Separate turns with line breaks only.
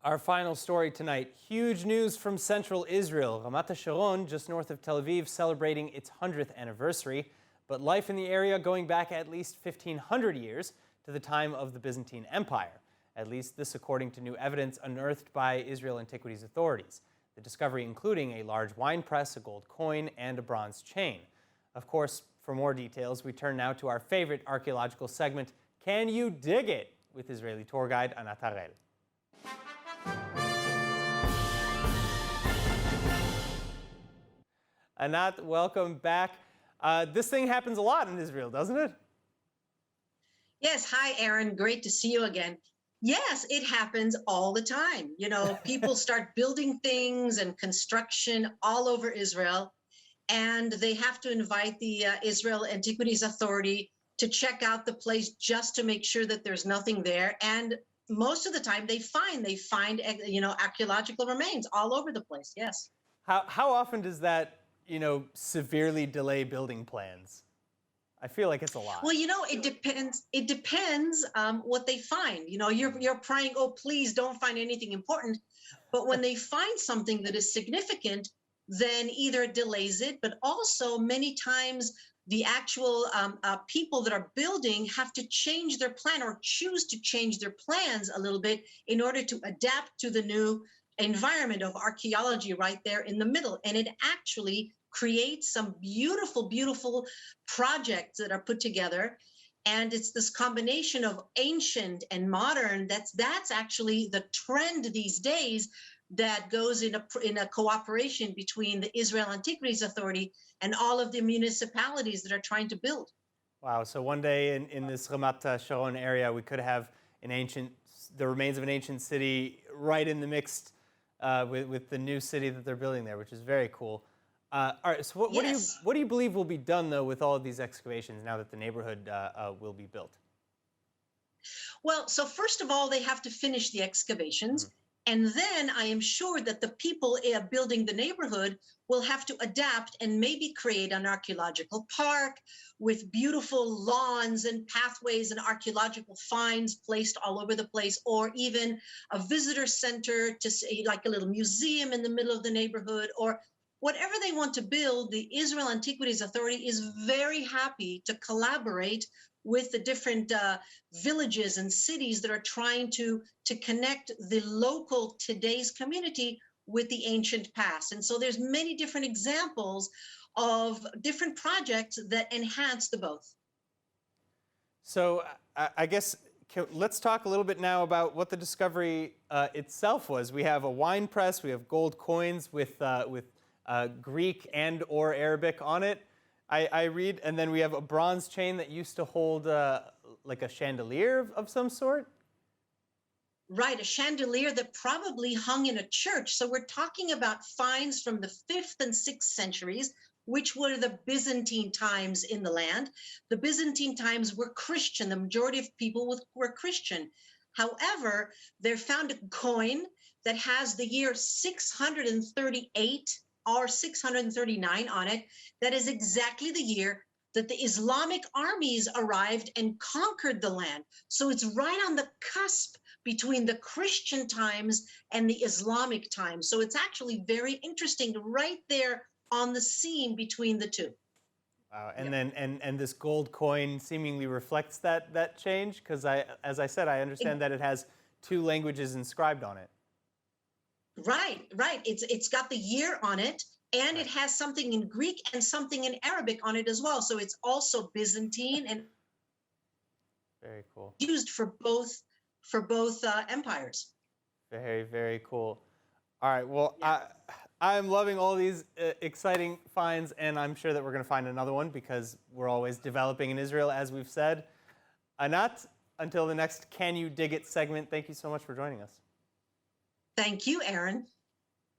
Our final story tonight, huge news from central Israel. Ramat Ha-Sharon, just north of Tel Aviv, celebrating its 100th anniversary. But life in the area going back at least 1,500 years to the time of the Byzantine Empire. At least this according to new evidence unearthed by Israel Antiquities Authorities. The discovery including a large wine press, a gold coin, and a bronze chain. Of course, for more details, we turn now to our favorite archaeological segment, Can You Dig It? With Israeli tour guide Anat Harrel. Anat, welcome back. This thing happens a lot in Israel, doesn't it?
Yes. Hi, Aaron. Great to see you again. Yes, it happens all the time. You know, people start building things and construction all over Israel, and they have to invite the Israel Antiquities Authority to check out the place just to make sure that there's nothing there. And most of the time they find archaeological remains all over the place. Yes.
How often does that, severely delay building plans? I feel like it's a lot.
Well, it depends. It depends what they find. You're praying, oh, please don't find anything important. But when they find something that is significant, then either it delays it, but also many times the actual people that are building have to change their plan or choose to change their plans a little bit in order to adapt to the new environment of archaeology right there in the middle. And it actually creates some beautiful, beautiful projects that are put together. And it's this combination of ancient and modern that's actually the trend these days that goes in a cooperation between the Israel Antiquities Authority and all of the municipalities that are trying to build.
Wow, so one day in this Ramat Ha-Sharon area, we could have the remains of an ancient city right in the mix with the new city that they're building there, which is very cool. All right, so what do you believe will be done, though, with all of these excavations now that the neighborhood will be built?
Well, so first of all, they have to finish the excavations. Mm-hmm. And then I am sure that the people building the neighborhood will have to adapt and maybe create an archaeological park with beautiful lawns and pathways and archaeological finds placed all over the place, or even a visitor center to say, like a little museum in the middle of the neighborhood, or whatever they want to build. The Israel Antiquities Authority is very happy to collaborate with the different villages and cities that are trying to connect the local today's community with the ancient past. And so there's many different examples of different projects that enhance the both.
So I guess let's talk a little bit now about what the discovery itself was. We have a wine press, we have gold coins with Greek and or Arabic on it. I read, and then we have a bronze chain that used to hold like a chandelier of some sort.
Right, a chandelier that probably hung in a church. So we're talking about finds from the 5th and 6th centuries, which were the Byzantine times in the land. The Byzantine times were Christian. The majority of people were Christian. However, they found a coin that has the year 638 or 639 on it. That is exactly the year that the Islamic armies arrived and conquered the land. So it's right on the cusp between the Christian times and the Islamic times. So it's actually very interesting, right there on the scene between the two.
Wow, and then and this gold coin seemingly reflects that change, because as I said, I understand that it has 2 languages inscribed on it.
Right. It's got the year on it, and it has something in Greek and something in Arabic on it as well. So it's also Byzantine and
very cool.
Used for both empires.
Very, very cool. All right. Well, yeah. I'm loving all these exciting finds, and I'm sure that we're going to find another one because we're always developing in Israel, as we've said. Anat, until the next Can You Dig It segment, thank you so much for joining us.
Thank you, Aaron.